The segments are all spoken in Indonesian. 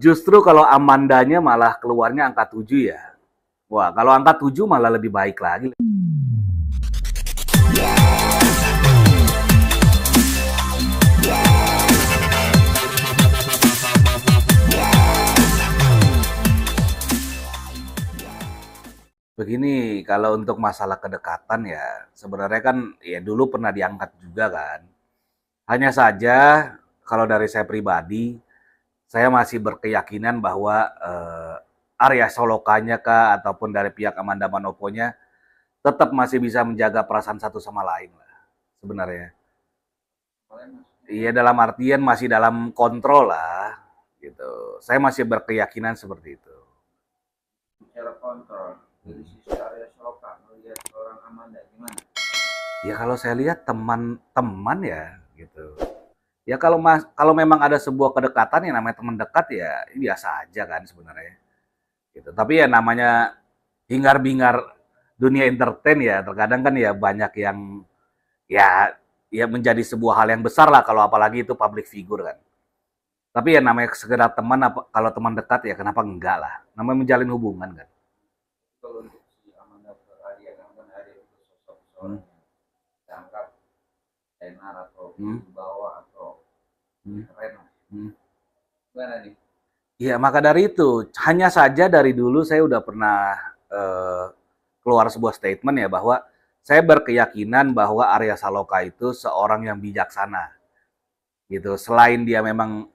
Justru kalau Amandanya malah keluarnya angka 7 ya. Wah, kalau angka 7 malah lebih baik lagi. Begini, kalau untuk masalah kedekatan ya, sebenarnya kan ya dulu pernah diangkat juga kan. Hanya saja kalau dari saya pribadi, saya masih berkeyakinan bahwa Arya Solokanya kah ataupun dari pihak Amanda Manoponya tetap masih bisa menjaga perasaan satu sama lain lah sebenarnya. Iya, dalam artian masih dalam kontrol lah gitu. Saya masih berkeyakinan seperti itu. Bicara kontrol dari sisi Arya Soloka melihat seorang Amanda gimana? Ya kalau saya lihat teman-teman ya gitu. Ya kalau memang ada sebuah kedekatan yang namanya teman dekat ya biasa aja kan sebenarnya. Gitu. Tapi ya namanya hingar-bingar dunia entertain ya terkadang kan ya banyak yang ya ya menjadi sebuah hal yang besar lah kalau apalagi itu public figure kan. Tapi ya namanya sekedar teman apa kalau teman dekat ya kenapa enggak lah. Namanya menjalin hubungan kan. Kalau untuk si Amanda ke Arya kan Arya itu sosok Hmm. seorang yang dianggap tenar atau Hmm. bawah atau Hmm. keren. Hmm. Gimana nih? Iya, maka dari itu, hanya saja dari dulu saya udah pernah eh, keluar sebuah statement ya bahwa saya berkeyakinan bahwa Arya Saloka itu seorang yang bijaksana, gitu. Selain dia memang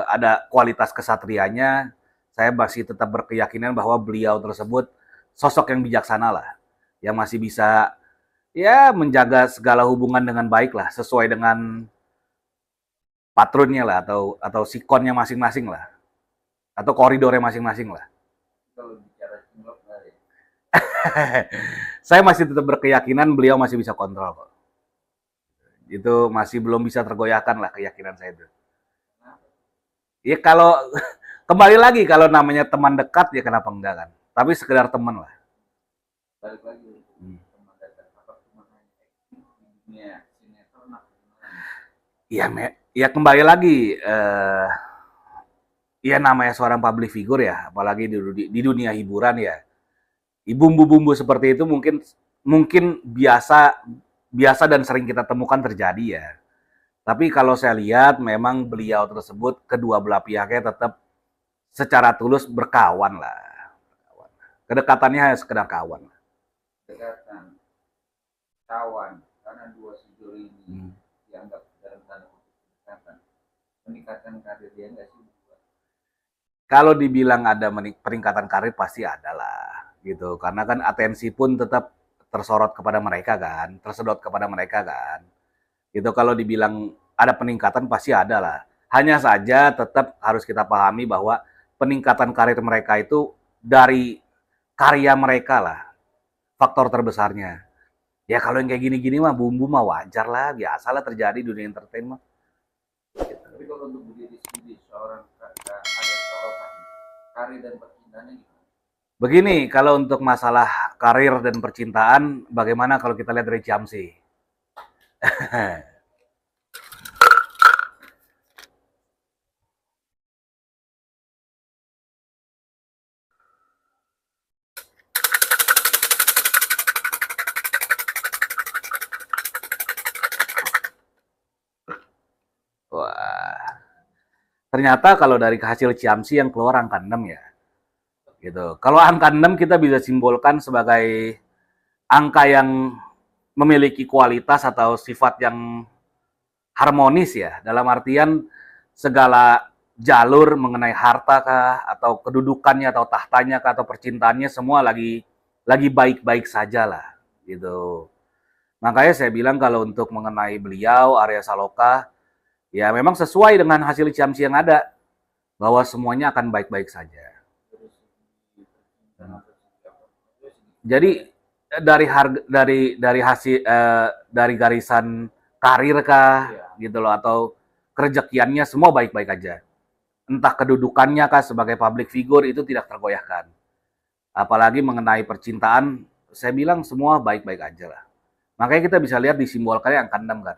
ada kualitas kesatrianya, saya masih tetap berkeyakinan bahwa beliau tersebut sosok yang bijaksana lah, yang masih bisa ya menjaga segala hubungan dengan baik lah, sesuai dengan patronnya lah atau sikonnya masing-masing lah, atau koridornya masing-masing lah. Kalau bicara cinlok ya. Saya masih tetap berkeyakinan beliau masih bisa kontrol kok. Itu masih belum bisa tergoyahkan lah keyakinan saya itu. Ya kalau kembali lagi kalau namanya teman dekat ya kenapa enggak kan? Tapi sekedar teman lah. Balik lagi untuk Hmm. teman dekat apa teman hanya aktif di dunia sinetron atau gimana? Ya, ya kembali lagi ya namanya seorang public figure ya, apalagi di dunia hiburan ya. Bumbu-bumbu seperti itu mungkin mungkin biasa biasa dan sering kita temukan terjadi ya. Tapi kalau saya lihat memang beliau tersebut kedua belah pihaknya tetap secara tulus berkawan lah. Kedekatannya hanya sekedar kawan. Dekatan, kawan, karena dua sejauh ini Hmm. dianggap dalam tanda kutip kedekatan. Meningkatkan karir dia nggak sih? Kalau dibilang ada peningkatan karir pasti ada lah gitu. Karena kan atensi pun tetap tersorot kepada mereka kan, tersedot kepada mereka kan. Gitu kalau dibilang ada peningkatan pasti ada lah. Hanya saja tetap harus kita pahami bahwa peningkatan karir mereka itu dari karya mereka lah, faktor terbesarnya. Ya kalau yang kayak gini-gini mah bumbu mah wajar lah, biasalah terjadi di dunia entertainment. Tapi kalau untuk berdiri sendiri seorang ada seorang karir dan percintaannya gimana? Begini, kalau untuk masalah karir dan percintaan, bagaimana kalau kita lihat dari Ciamsi? Wah, ternyata kalau dari hasil Ciamsi yang keluar angka 6 ya. Gitu. Kalau angka 6 kita bisa simbolkan sebagai angka yang memiliki kualitas atau sifat yang harmonis ya. Dalam artian segala jalur mengenai harta kah atau kedudukannya atau tahtanya kah atau percintaannya semua lagi baik-baik saja lah gitu. Makanya saya bilang kalau untuk mengenai beliau Arya Saloka ya memang sesuai dengan hasil Ciamsi yang ada bahwa semuanya akan baik-baik saja. Jadi dari harga dari hasil dari garisan karir kah gitu loh atau kerejekiannya semua baik-baik aja. Entah kedudukannya kah sebagai public figure itu tidak tergoyahkan. Apalagi mengenai percintaan, saya bilang semua baik-baik aja lah. Makanya kita bisa lihat disimbolkannya angka 6 kan.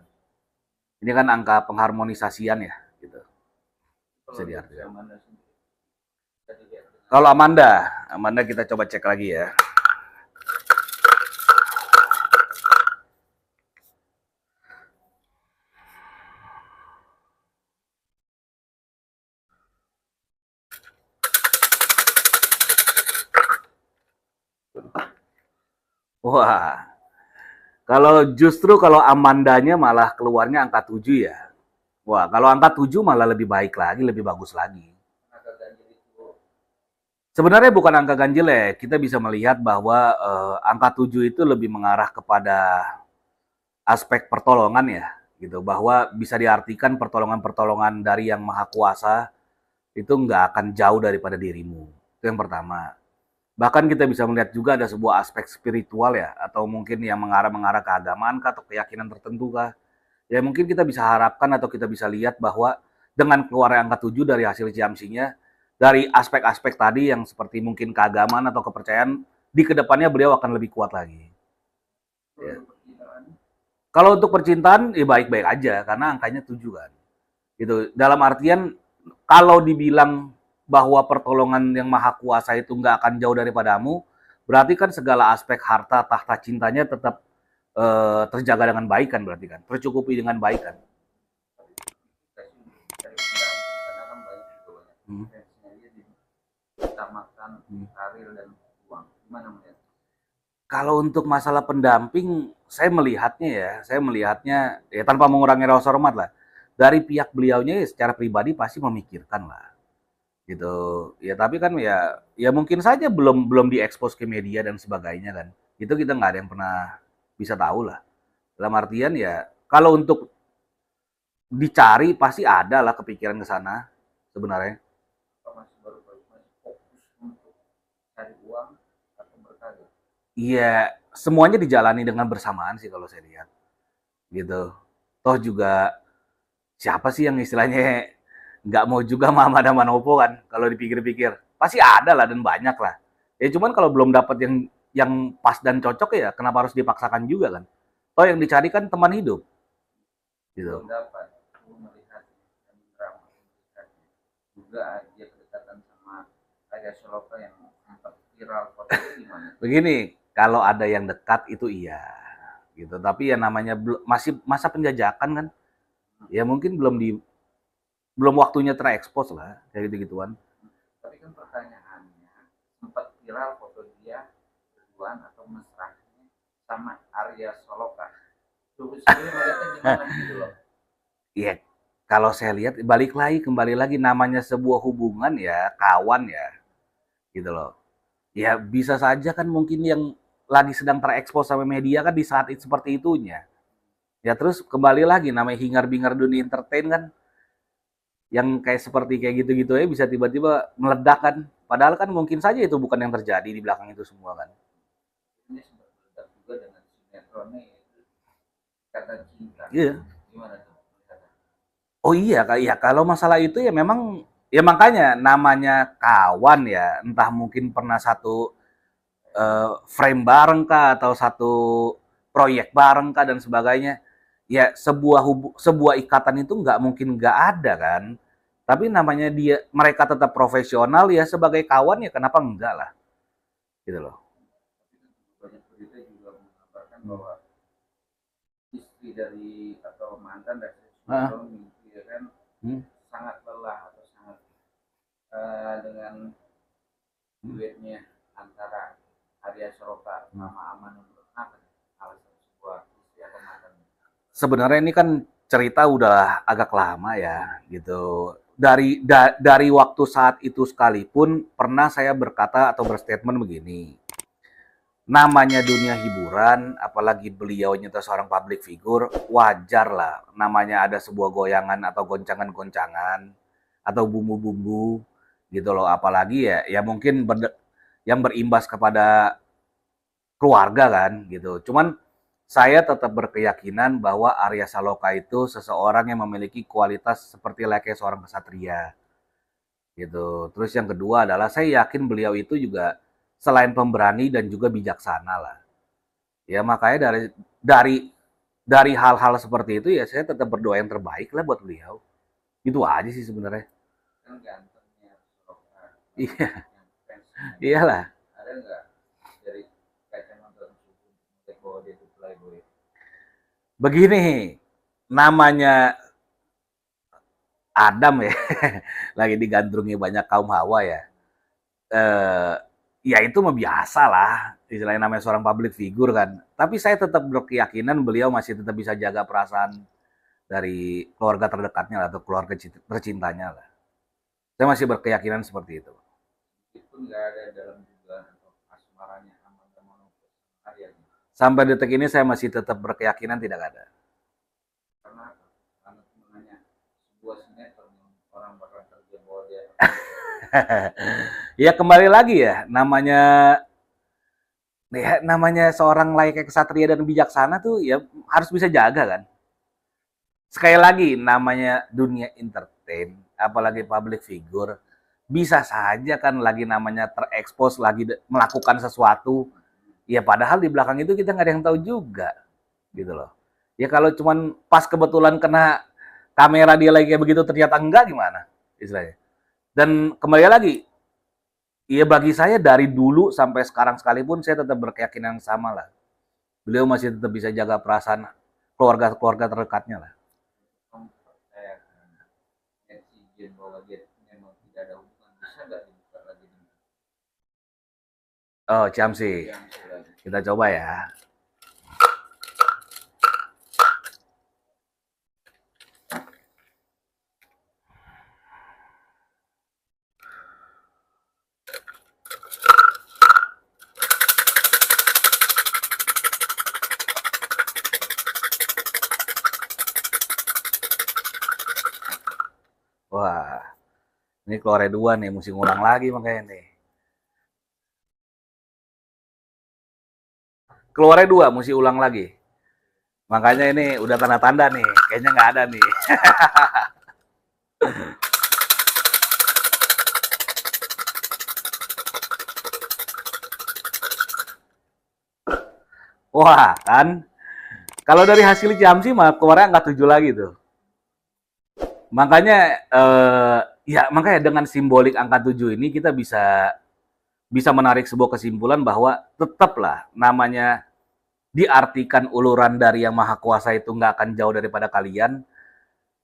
Ini kan angka pengharmonisasian ya gitu. Bisa diartikan. Kalau Amanda kita coba cek lagi ya. Wah, kalau Amandanya malah keluarnya angka 7 ya. Wah, kalau angka 7 malah lebih baik lagi, lebih bagus lagi. Angka ganjil itu Sebenarnya bukan angka ganjil ya, kita bisa melihat bahwa angka 7 itu lebih mengarah kepada aspek pertolongan ya, gitu. Bahwa bisa diartikan pertolongan-pertolongan dari Yang Maha Kuasa itu nggak akan jauh daripada dirimu. Itu yang pertama. Bahkan kita bisa melihat juga ada sebuah aspek spiritual ya, atau mungkin yang mengarah-mengarah ke agamaan kah, atau keyakinan tertentu kah. Ya mungkin kita bisa harapkan atau kita bisa lihat bahwa dengan keluarnya angka 7 dari hasil jamsinya, dari aspek-aspek tadi yang seperti mungkin keagamaan atau kepercayaan, di kedepannya beliau akan lebih kuat lagi. Ya. untuk perkiraan Kalau untuk percintaan, ya baik-baik aja, karena angkanya 7 kan. Gitu. Dalam artian, kalau dibilang bahwa pertolongan yang maha kuasa itu nggak akan jauh daripadamu, berarti kan segala aspek harta, tahta cintanya tetap terjaga dengan baik kan berarti kan, tercukupi dengan baik kan. kita sih cari pendamping karena kan banyak juga banyak Hmm. referensinya dia diutamakan Hmm. karir dan uang. Gimana melihat? Kalau untuk masalah pendamping, saya melihatnya ya tanpa mengurangi rasa hormat lah. Dari pihak beliaunya ya secara pribadi pasti memikirkan lah, gitu. Ya tapi kan ya mungkin saja belum belum diekspos ke media dan sebagainya kan. Itu kita nggak ada yang pernah bisa tahu lah. Dalam artian ya kalau untuk dicari pasti ada lah kepikiran ke sana sebenarnya. Apa masih baru masih fokus untuk cari uang atau berkarir? Iya, semuanya dijalani dengan bersamaan sih kalau saya lihat, gitu. Toh juga siapa sih yang istilahnya nggak mau juga Mama dan Manopo kan kalau dipikir-pikir pasti ada lah dan banyak lah ya cuman kalau belum dapat yang pas dan cocok ya kenapa harus dipaksakan juga kan toh yang dicari kan teman hidup Belum gitu. dapat. Aku melihat dan drama melihatnya. Juga dia kedekatan sama Arya Soloka yang sempat viral fotonya gimana? Begini, kalau ada yang dekat itu iya gitu tapi ya namanya masih masa penjajakan kan ya mungkin belum waktunya terekspos lah kayak gitu gituan. Tapi kan pertanyaannya sempat viral foto dia berduaan atau mesranya sama Arya Soloka. Tuh sebenarnya melihatnya gimana gitu loh. Iya, kalau saya lihat kembali lagi namanya sebuah hubungan ya kawan ya gitu loh. Ya bisa saja kan mungkin yang lagi sedang terekspos sama media kan di saat itu seperti itunya. Ya terus kembali lagi namanya hingar-bingar dunia entertain kan yang kayak gitu-gitu ya bisa tiba-tiba meledak kan. Padahal kan mungkin saja itu bukan yang terjadi di belakang itu semua kan. Ini sempat meledak juga dengan sinetronnya yaitu Kata Cinta. Iya. Gimana tuh melihatnya? Oh iya, ya kalau masalah itu ya memang ya makanya namanya kawan ya, entah mungkin pernah satu frame bareng kah atau satu proyek bareng kah dan sebagainya. Ya sebuah ikatan itu nggak mungkin nggak ada kan. Tapi namanya mereka tetap profesional ya sebagai kawan ya kenapa enggak lah gitu loh. Tapi kan banyak berita juga mengabarkan Hmm. bahwa istri dari atau mantan dari Ah, sinetron itu ya kan hmm, sangat lelah atau sangat dengan hmm, duetnya antara Arya Soroka hmm. sama Amanul Kenapa alasan sebuah istri atau mantan? Sebenarnya ini kan cerita udah agak lama ya gitu. Dari waktu saat itu sekalipun pernah saya berkata atau berstatement begini. Namanya dunia hiburan, apalagi beliau nyata seorang public figure, wajar lah namanya ada sebuah goyangan atau goncangan-goncangan atau bumbu-bumbu gitu loh. Apalagi ya mungkin yang berimbas kepada keluarga kan gitu. Cuman saya tetap berkeyakinan bahwa Arya Saloka itu seseorang yang memiliki kualitas seperti layaknya seorang kesatria gitu. Terus yang kedua adalah saya yakin beliau itu juga selain pemberani dan juga bijaksana lah. Ya makanya dari dari hal-hal seperti itu ya saya tetap berdoa yang terbaik lah buat beliau. Itu aja sih sebenarnya. Kan gantengnya Soroka Iya. Iyalah. Ada nggak dari kacamata suku melihat bahwa dia itu playboy? Begini, namanya Adam ya, lagi digandrungi banyak kaum hawa ya. Eh, ya itu mah biasa lah, istilahnya namanya seorang public figure kan. Tapi saya tetap berkeyakinan beliau masih tetap bisa jaga perasaan dari keluarga terdekatnya lah, atau keluarga tercintanya lah. Saya masih berkeyakinan seperti itu. Meskipun nggak ada dalam dugaan atau asmaranya Amanda Manopo Arya gitu. Sampai detik ini saya masih tetap berkeyakinan tidak ada. Karena karena sebenarnya sebuah sinetron yang orang bakal kerja bahwa dia Ya kembali lagi ya namanya seorang layaknya kesatria dan bijaksana tuh ya harus bisa jaga kan. Sekali lagi namanya dunia entertain, apalagi public figure, bisa saja kan lagi namanya terekspos lagi melakukan sesuatu, ya padahal di belakang itu kita nggak ada yang tahu juga gitu loh. Ya kalau cuman pas kebetulan kena kamera dia lagi kayak begitu ternyata enggak, gimana istilahnya. Dan kembali lagi, ya bagi saya dari dulu sampai sekarang sekalipun saya tetap berkeyakinan yang sama lah. Beliau masih tetap bisa jaga perasaan keluarga-keluarga terdekatnya lah. mempercayakan netizen bahwa dia memang tidak ada hubungan, bisa nggak dibuka lagi dengan Oh, Ciamsi. yang lagi? Kita coba ya. Wah, ini keluar dua nih, mesti ngulang lagi makanya nih. Keluarnya dua, mesti ulang lagi. Makanya ini udah tanda-tanda nih, kayaknya nggak ada nih. Wah, kan? Kalau dari hasil Ciamsi mah keluarnya angka 7 lagi tuh. Makanya makanya dengan simbolik angka 7 ini kita bisa bisa menarik sebuah kesimpulan bahwa tetaplah namanya diartikan uluran dari yang maha kuasa itu nggak akan jauh daripada kalian,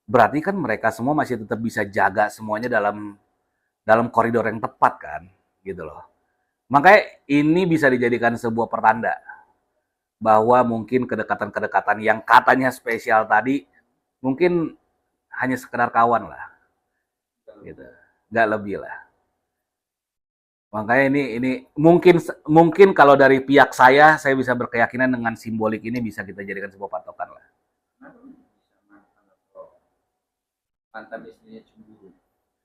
berarti kan mereka semua masih tetap bisa jaga semuanya dalam dalam koridor yang tepat kan, gitu loh. Makanya ini bisa dijadikan sebuah pertanda bahwa mungkin kedekatan-kedekatan yang katanya spesial tadi mungkin hanya sekedar kawan lah, gitu, nggak lebih lah. Makanya ini mungkin mungkin kalau dari pihak saya bisa berkeyakinan dengan simbolik ini bisa kita jadikan sebuah patokan lah. Kenapa bisa mantan atau mantan istrinya cemburu?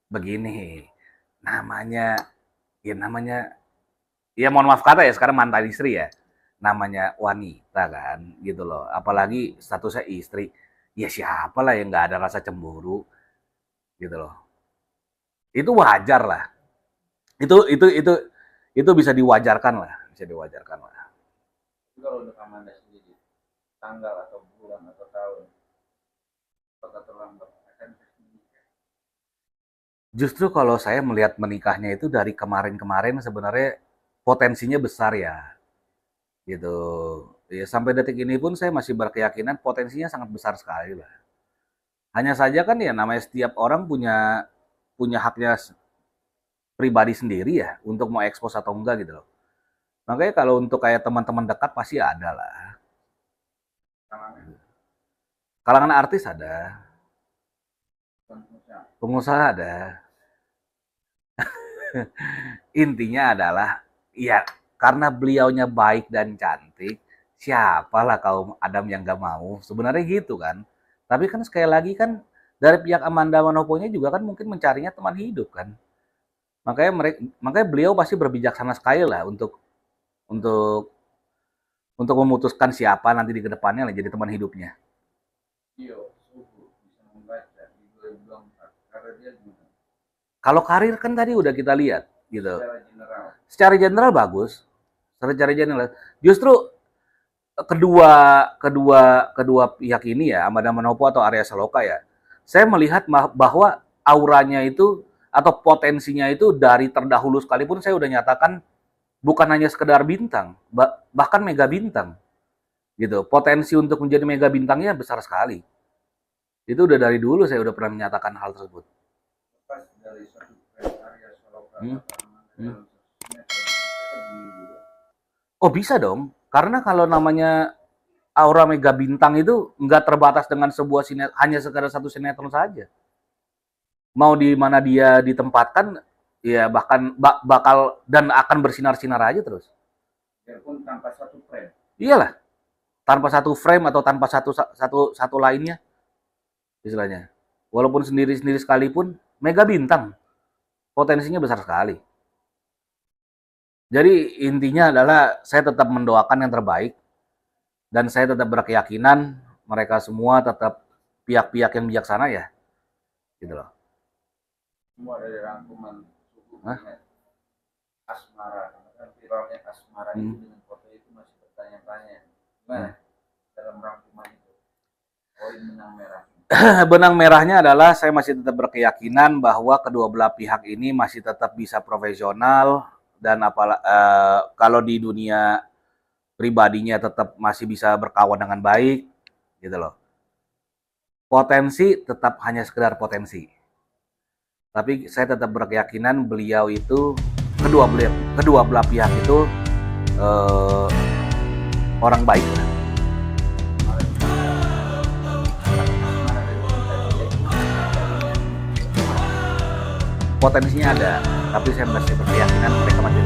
Begini, namanya namanya ya mohon maaf kata ya sekarang mantan istri ya, namanya wanita kan gitu loh, apalagi statusnya istri, ya siapa lah yang nggak ada rasa cemburu gitu loh. Itu wajar lah, itu bisa diwajarkan lah, bisa diwajarkan lah. Tapi kalau untuk Amanda sendiri, tanggal atau bulan atau tahun, apakah terlambat akan menikah? Justru kalau saya melihat menikahnya itu dari kemarin-kemarin sebenarnya potensinya besar ya, gitu. Ya sampai detik ini pun saya masih berkeyakinan potensinya sangat besar sekali lah. Hanya saja kan ya namanya setiap orang punya punya haknya pribadi sendiri ya untuk mau ekspos atau enggak gitu loh. Makanya kalau untuk kayak teman-teman dekat pasti ada lah. Kalangan Kalangan artis ada, pengusaha. pengusaha ada. Intinya adalah ya karena beliaunya baik dan cantik, siapalah kaum Adam yang gak mau. Sebenarnya gitu kan. Tapi kan sekali lagi kan dari pihak Amanda Manoponya juga kan mungkin mencarinya teman hidup kan. Makanya beliau pasti berbijaksana sekali lah untuk untuk memutuskan siapa nanti di kedepannya lah jadi teman hidupnya. Tio Suhu bisa membaca di 2024 karena dia gimana? Kalau karir kan tadi udah kita lihat gitu. Secara general, Secara general bagus. Secara general. Justru kedua kedua kedua pihak ini ya, Amanda Manopo atau Arya Saloka ya. Saya melihat bahwa auranya itu atau potensinya itu dari terdahulu sekalipun saya udah nyatakan bukan hanya sekedar bintang, bahkan mega bintang. Gitu. Potensi untuk menjadi mega bintangnya besar sekali. Itu udah dari dulu saya udah pernah menyatakan hal tersebut. Pas dari satu brand Arya Soloka Oh bisa dong, karena kalau namanya aura mega bintang itu nggak terbatas dengan sebuah sinetron, hanya sekadar satu sinetron saja. Mau di mana dia ditempatkan, ya bahkan bakal dan akan bersinar-sinar aja terus. biarpun tanpa satu brand. Iyalah, tanpa satu frame atau tanpa satu lainnya, istilahnya. Walaupun sendiri-sendiri sekalipun, mega bintang, potensinya besar sekali. Jadi intinya adalah saya tetap mendoakan yang terbaik, dan saya tetap berkeyakinan mereka semua tetap pihak-pihak yang bijaksana ya, gitu loh. Semua dari rangkuman suku Hah? asmara, kan viralnya asmara itu dengan foto itu masih bertanya-tanya gimana dalam rangkuman itu poin benang merah. Benang merahnya adalah saya masih tetap berkeyakinan bahwa kedua belah pihak ini masih tetap bisa profesional, dan kalau di dunia pribadinya tetap masih bisa berkawan dengan baik, gitu loh. Potensi tetap hanya sekedar potensi. Tapi saya tetap berkeyakinan beliau itu, kedua belah pihak itu orang baik lah. Potensinya ada, tapi saya masih berkeyakinan mereka masih